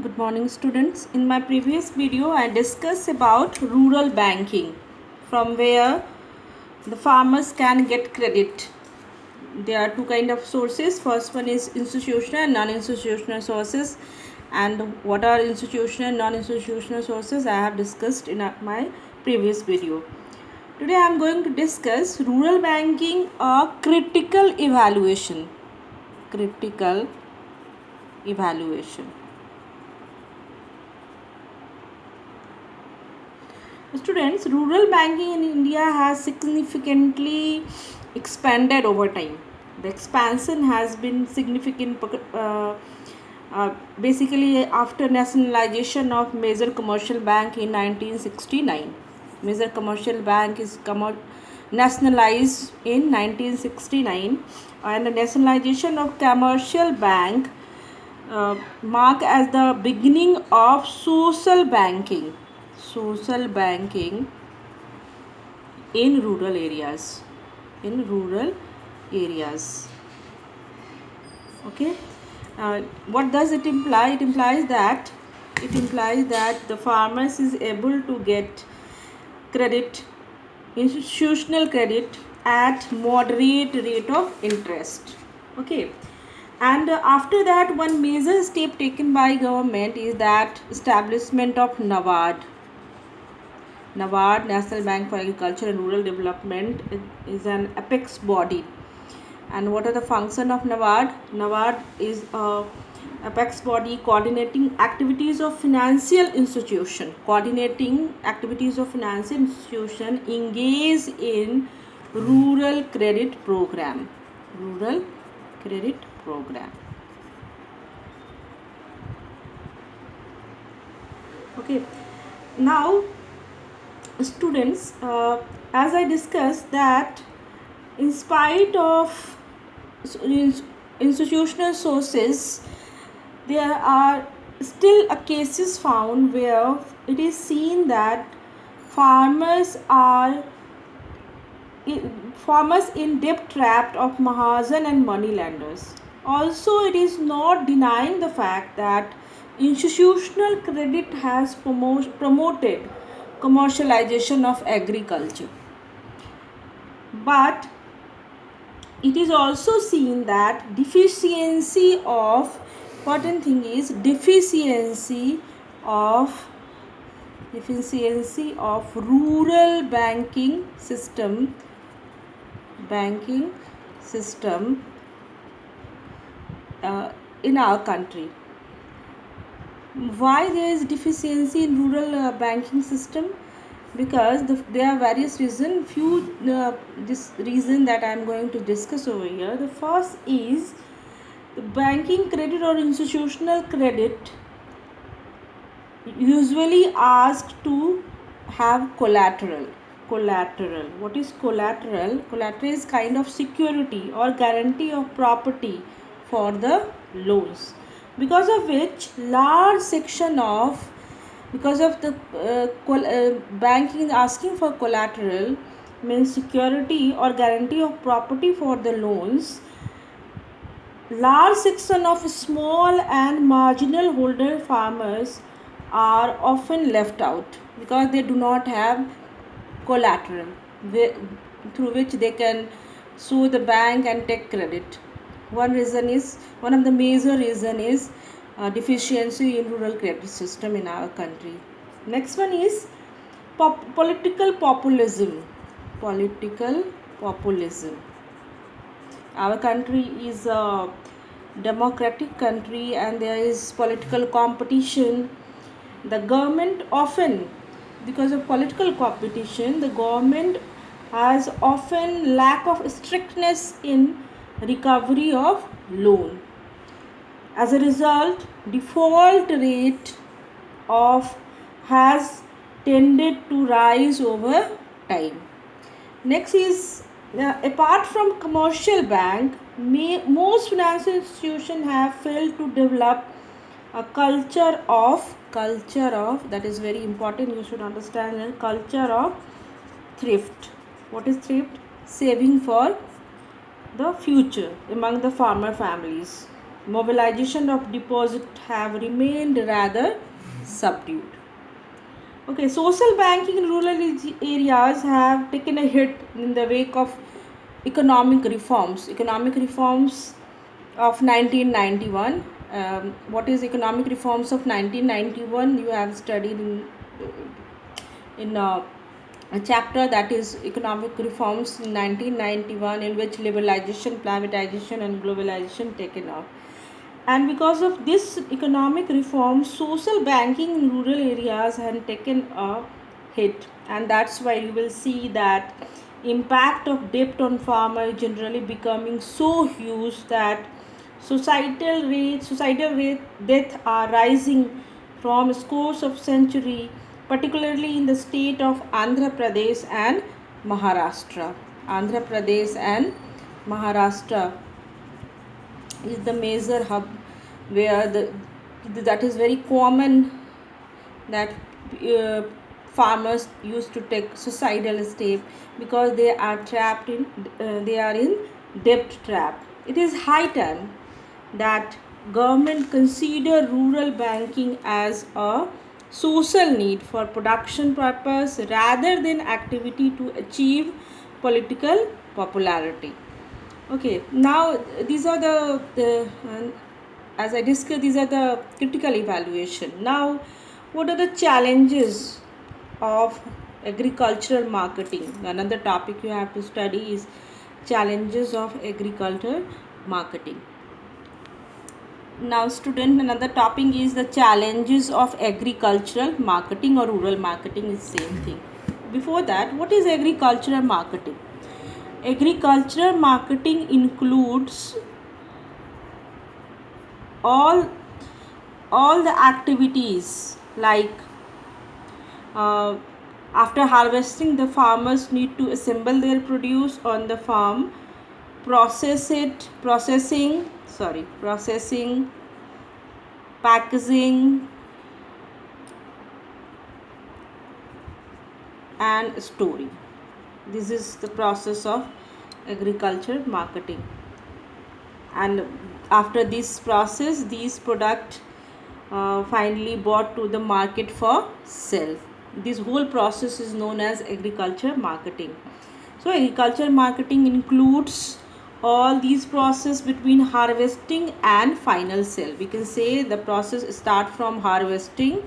Good morning students. In my previous video I discussed about rural banking, from where the farmers can get credit. There are two kind of sources. First one is institutional and non-institutional sources, and what are institutional and non-institutional sources I have discussed in my previous video. Today I am going to discuss rural banking, a critical evaluation. Critical evaluation. Students, rural banking in India has significantly expanded over time. The expansion has been significant, basically after nationalization of major commercial bank in 1969. Major commercial bank is nationalized in 1969, and the nationalization of commercial bank mark as the beginning of social banking in rural areas. Okay. What does it imply? It implies that the farmers is able to get credit, institutional credit, at moderate rate of interest. Okay. And after that, one major step taken by government is that establishment of NABARD, National Bank for Agriculture and Rural Development, is an apex body. And what are the function of NABARD? NABARD is a apex body coordinating activities of financial institution engaged in rural credit program. Okay. Now students, as I discussed that in spite of institutional sources, there are still cases found where it is seen that farmers are in debt trap of Mahajan and moneylenders. Also, it is not denying the fact that institutional credit has promoted commercialization of agriculture. But it is also seen that deficiency of rural banking system in our country. Why there is deficiency in rural banking system? Because there are various reasons. This reason that I am going to discuss over here. The first is the banking credit or institutional credit usually asked to have collateral. What is collateral? Collateral is kind of security or guarantee of property for the loans, because of which large section of because of the banking asking for collateral, means security or guarantee of property for the loans. Large section of small and marginal holder farmers are often left out because they do not have collateral through which they can sue the bank and take credit. One of the major reason is deficiency in rural credit system in our country. Next one is political populism. Our country is a democratic country and there is political competition. The government often, because of political competition, the government has often lack of strictness in recovery of loan. As a result, default rate of has tended to rise over time. Next is, apart from commercial bank, most financial institutions have failed to develop a culture of that is very important. You should understand a culture of thrift. What is thrift? Saving for the future among the farmer families. mobilization of deposit have remained rather subdued. Okay, social banking in rural areas have taken a hit in the wake of economic reforms. Economic reforms of 1991. What is economic reforms of 1991? You have studied in a chapter, that is economic reforms in 1991, in which liberalization, privatization, and globalization taken off. And because of this economic reform, social banking in rural areas had taken a hit, and that's why you will see that impact of debt on farmer generally becoming so huge that societal rate death are rising from scores of century, particularly in the state of Andhra Pradesh and Maharashtra. Andhra Pradesh and Maharashtra is the major hub where that is very common that uh, farmers used to take suicidal step because they are trapped in they are in debt trap. It is high time that government consider rural banking as a social need for production purpose rather than activity to achieve political popularity. Okay, now these are as I discussed, these are the critical evaluation. Now, what are the challenges of agricultural marketing? Another topic you have to study is challenges of agriculture marketing. Now, student, another topic is the challenges of agricultural marketing or rural marketing is same thing. Before that, what is agricultural marketing? Agricultural marketing includes all all the activities like uh, after harvesting, the farmers need to assemble their produce on the farm, processing, packaging, and storing. This is the process of agriculture marketing. And after this process, these product finally brought to the market for sale. This whole process is known as agriculture marketing. So agriculture marketing includes all these process between harvesting and final sale. We can say the process start from harvesting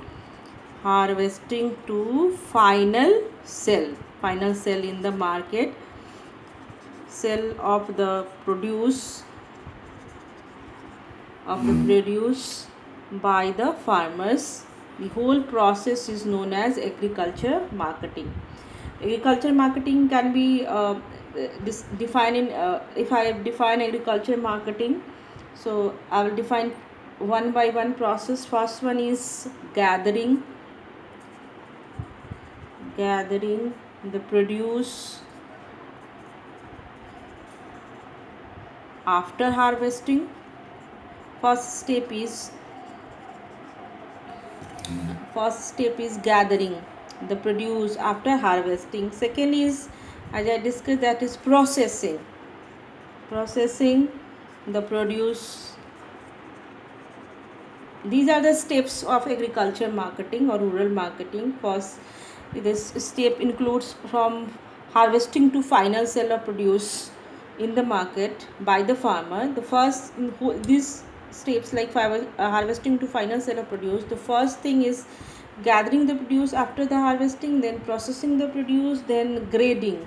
to final sale in the market, sale of the produce by the farmers. The whole process is known as agriculture marketing. Agriculture marketing can be defined in if I define agriculture marketing, so I will define one by one process. First one is gathering the produce after harvesting. First step is gathering the produce after harvesting. Second is, as I discussed, that is processing the produce. These are the steps of agriculture marketing or rural marketing. First, this step includes from harvesting to final sale of produce in the market by the farmer. The first these steps like harvesting to final sale of produce, the first thing is gathering the produce after the harvesting, then processing the produce, then grading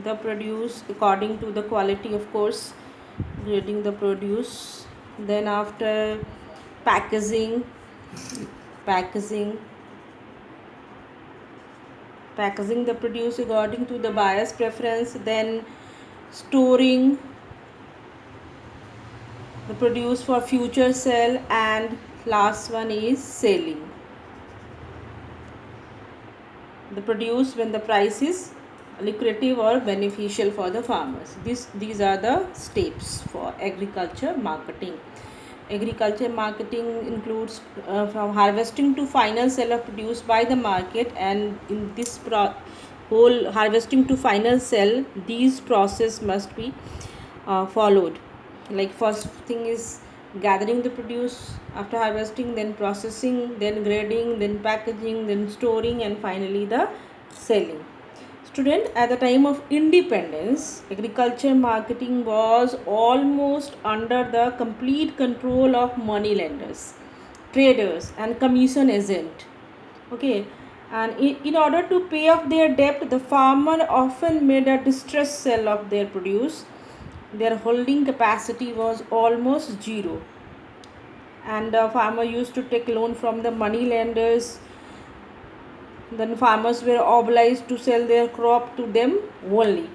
the produce according to the quality, of course, grading the produce. Then after packaging the produce according to the buyer's preference, then storing the produce for future sale, and last one is selling the produce when the price is lucrative or beneficial for the farmers. These are the steps for agriculture marketing. Agriculture marketing includes from harvesting to final sale of produce by the market, and in this whole harvesting to final sale, these process must be followed. Like first thing is gathering the produce, after harvesting, then processing, then grading, then packaging, then storing, and finally the selling. Student, at the time of independence, agriculture marketing was almost under the complete control of money lenders, traders, and commission agent. Okay, and in order to pay off their debt, the farmer often made a distress sale of their produce. Their holding capacity was almost zero, and the farmer used to take loan from the money lenders. Then farmers were obliged to sell their crop to them only.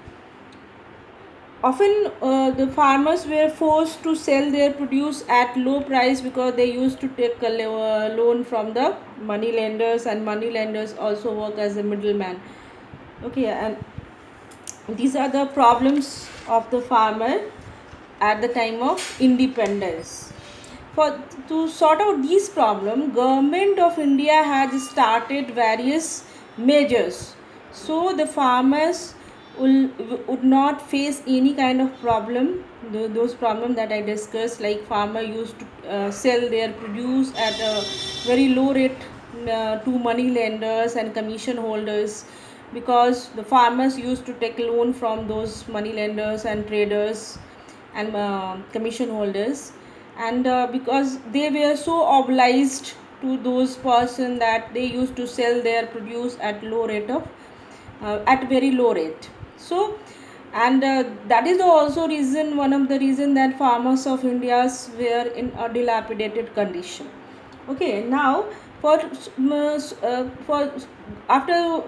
Often the farmers were forced to sell their produce at low price because they used to take a loan from the money lenders, and money lenders also work as a middleman. Okay, and these are the problems of the farmer at the time of independence. For to sort out these problems, Government of India has started various measures, so the farmers would not face any kind of problem. Those problems that I discussed, like farmer used to sell their produce at a very low rate to money lenders and commission holders, because the farmers used to take loan from those money lenders and traders and commission holders, and because they were so obliged to those person that they used to sell their produce at low rate of at very low rate. So, and that is also reason, one of the reason, that farmers of India's were in a dilapidated condition. Okay, now for after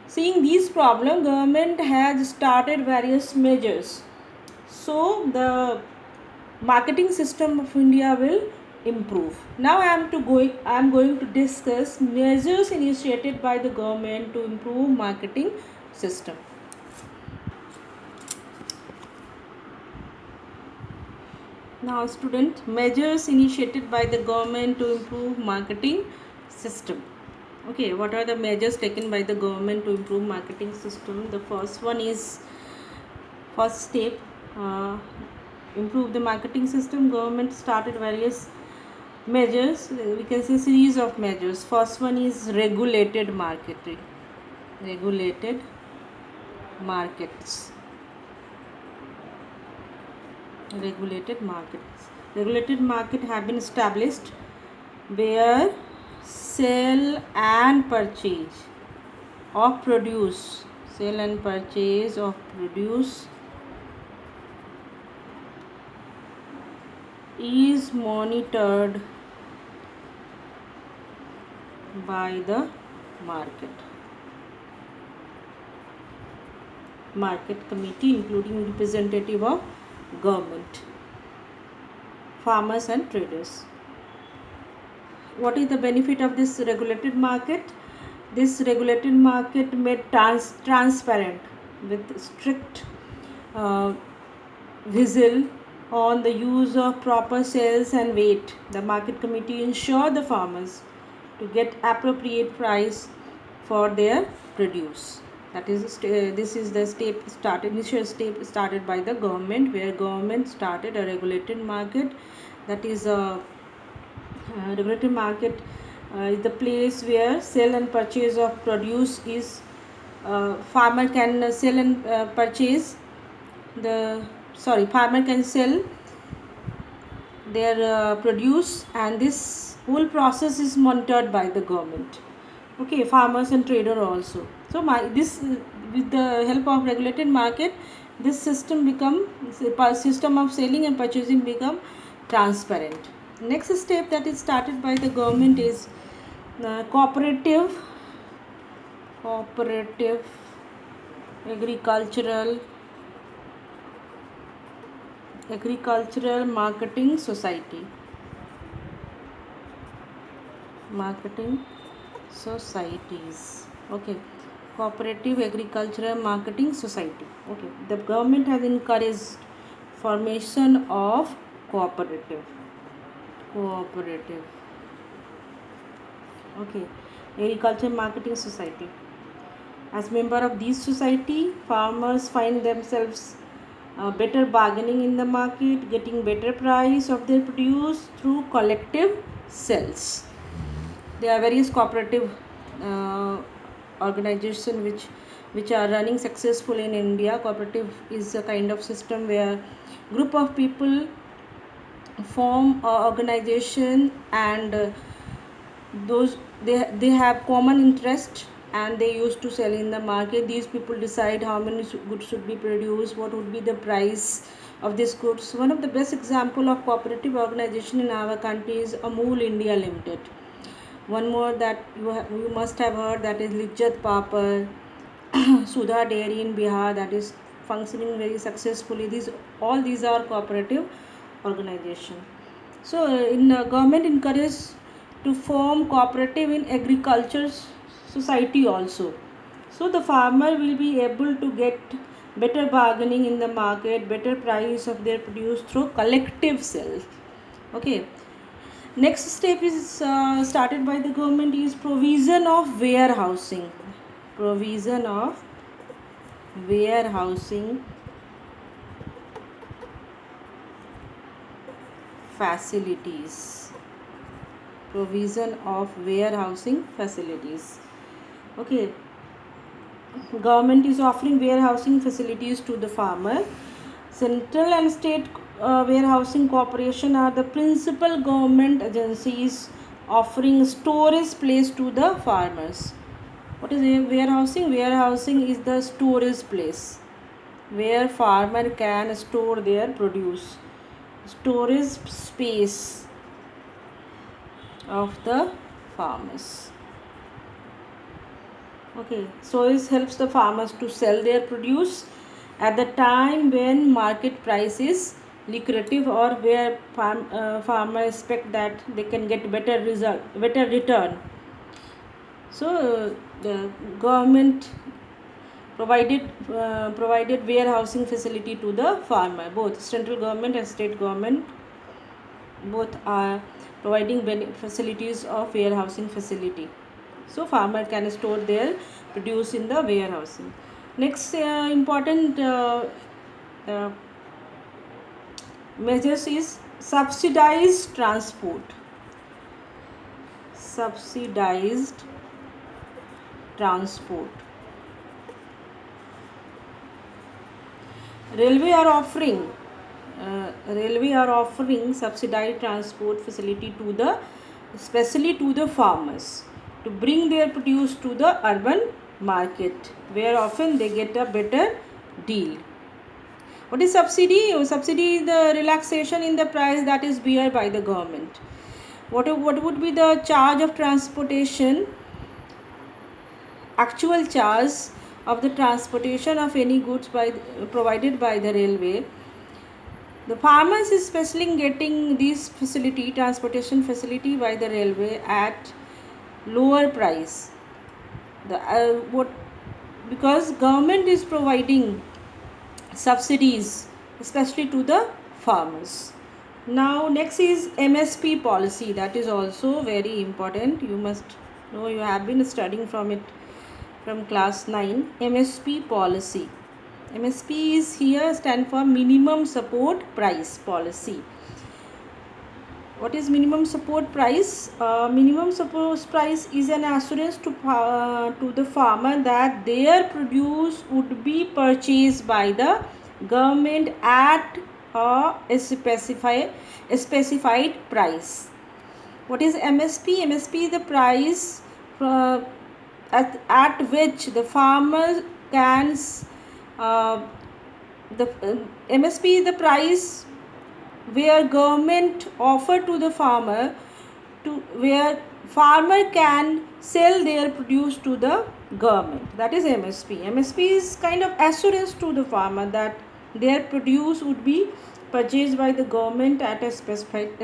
seeing these problems, government has started various measures, so the marketing system of India will improve. Now I am going to discuss measures initiated by the government to improve marketing system. Now student, measures initiated by the government to improve marketing system. Okay, what are the measures taken by the government to improve marketing system? The first one is, first step, improve the marketing system. Government started various measures, we can say series of measures. First one is regulated marketing. Regulated markets. Regulated markets. Regulated market have been established where sale and purchase of produce, sale and purchase of produce is monitored by the market committee, including representative of government, farmers and traders. What is the benefit of this regulated market? This regulated market made transparent with strict vigil on the use of proper sales and weight. The market committee ensure the farmers to get appropriate price for their produce. That is, this is the initial step started by the government, where government started a regulated market. That is a regulated market is the place where sale and purchase of produce is, farmer can sell and purchase farmer can sell their produce, and this whole process is monitored by the government. Okay, farmers and trader also. So with the help of regulated market, this system of selling and purchasing become transparent. Next step that is started by the government is cooperative agricultural marketing society. Marketing societies. Okay, cooperative agricultural marketing society. Okay, the government has encouraged formation of cooperative. Okay, agriculture marketing society. As member of this society, farmers find themselves better bargaining in the market, getting better price of their produce through collective sales. There are various cooperative uh, organization which are running successful in India. Cooperative is a kind of system where group of people form a organization, and those they have common interest, and they used to sell in the market. These people decide how many goods should be produced, what would be the price of these goods. One of the best example of cooperative organization in our country is Amul India Limited. One more that you must have heard, that is Lijjat Papad, Sudha Dairy in Bihar, that is functioning very successfully. These are cooperative organization. So in government encourage to form cooperative in agriculture society also. So the farmer will be able to get better bargaining in the market, better price of their produce through collective sale. Okay. Next step is started by the government is provision of warehousing. Provision of warehousing facilities. Provision of warehousing facilities. Okay. Government is offering warehousing facilities to the farmer. Central and state warehousing corporation are the principal government agencies offering storage place to the farmers. What is warehousing? Warehousing is the storage place where farmer can store their produce. Storage space of the farmers. Okay, so it helps the farmers to sell their produce at the time when market price is lucrative, or where farmers expect that they can get better return. So the government provided warehousing facility to the farmer. Both central government and state government both are providing facilities of warehousing facility, so farmer can store their produce in the warehousing. Next important uh, measures is subsidized transport. Subsidized transport. Railway are offering subsidized transport facility to the, especially to the farmers, to bring their produce to the urban market, where often they get a better deal. What is subsidy? Subsidy is the relaxation in the price that is bear by the government. What would be the charge of transportation? Actual charge of the transportation of any goods provided by the railway. The farmers is especially getting this facility, transportation facility by the railway, at lower price. Because government is providing subsidies especially to the farmers. Now next is MSP policy. That is also very important. You must know, you have been studying from it from class 9. MSP policy. MSP is here stand for minimum support price policy. What is minimum support price? Minimum support price is an assurance to the farmer that their produce would be purchased by the government at a specified price. What is MSP? MSP is the price at which the farmer can MSP is the price where government offer to the farmer, to where farmer can sell their produce to the government. That is MSP. MSP is kind of assurance to the farmer that their produce would be purchased by the government at a specified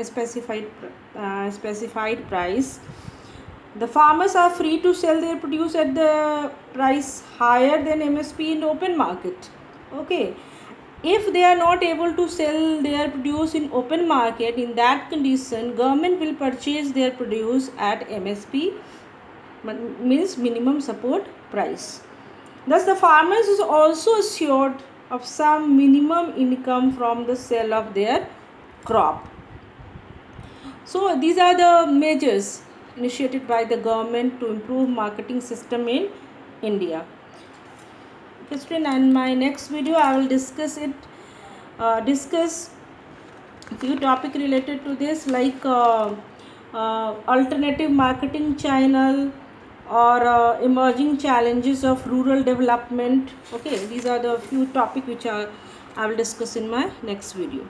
price. The farmers are free to sell their produce at the price higher than MSP in the open market. Okay. If they are not able to sell their produce in open market, in that condition, government will purchase their produce at MSP, means minimum support price. Thus, the farmers is also assured of some minimum income from the sale of their crop. So these are the measures initiated by the government to improve marketing system in India. Okay, student, and my next video I will discuss few topic related to this, like alternative marketing channel or emerging challenges of rural development. Okay, these are the few topic which I will discuss in my next video.